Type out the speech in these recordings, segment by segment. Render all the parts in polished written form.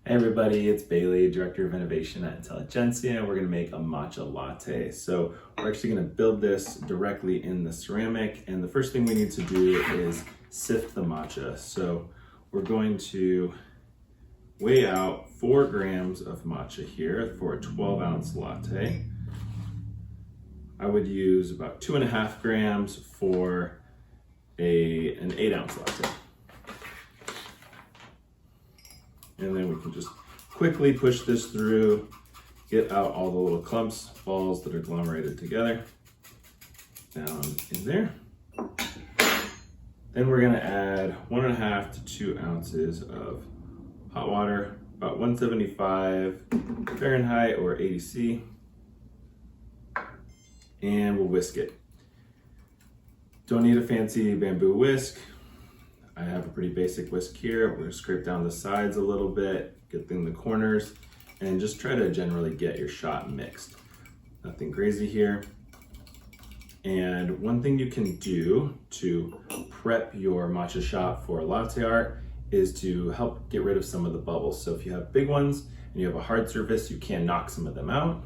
Hey everybody, it's Bailey, Director of Innovation at Intelligentsia, and we're gonna make a matcha latte. So we're actually gonna build this directly in the ceramic, and the first thing we need to do is sift the matcha. So we're going to weigh out 4 grams of matcha here for a 12-ounce latte. I would use about 2.5 grams for an 8-ounce latte. And then we can just quickly push this through, get out all the little clumps, balls that are agglomerated together, down in there. Then we're gonna add 1.5 to 2 ounces of hot water, about 175 Fahrenheit or 80 C, and we'll whisk it. Don't need a fancy bamboo whisk. I have a pretty basic whisk here. We're gonna scrape down the sides a little bit, get in the corners, and just try to generally get your shot mixed. Nothing crazy here. And one thing you can do to prep your matcha shot for latte art is to help get rid of some of the bubbles. So if you have big ones and you have a hard surface, you can knock some of them out.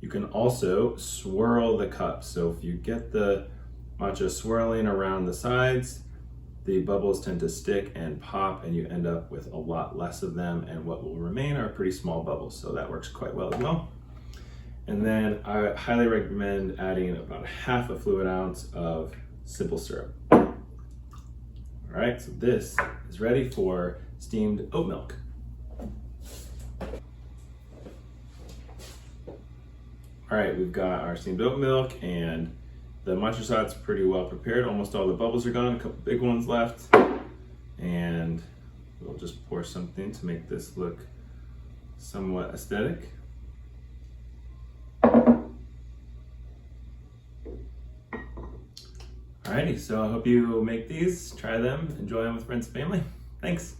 You can also swirl the cup. So if you get the matcha swirling around the sides, the bubbles tend to stick and pop, and you end up with a lot less of them, and what will remain are pretty small bubbles, so that works quite well as well. And then I highly recommend adding about 1/2 fluid ounce of simple syrup. All right, so this is ready for steamed oat milk. All right, we've got our steamed oat milk, and the matcha shot's pretty well prepared. Almost all the bubbles are gone, a couple big ones left. And we'll just pour something to make this look somewhat aesthetic. Alrighty, so I hope you make these, try them, enjoy them with friends and family. Thanks.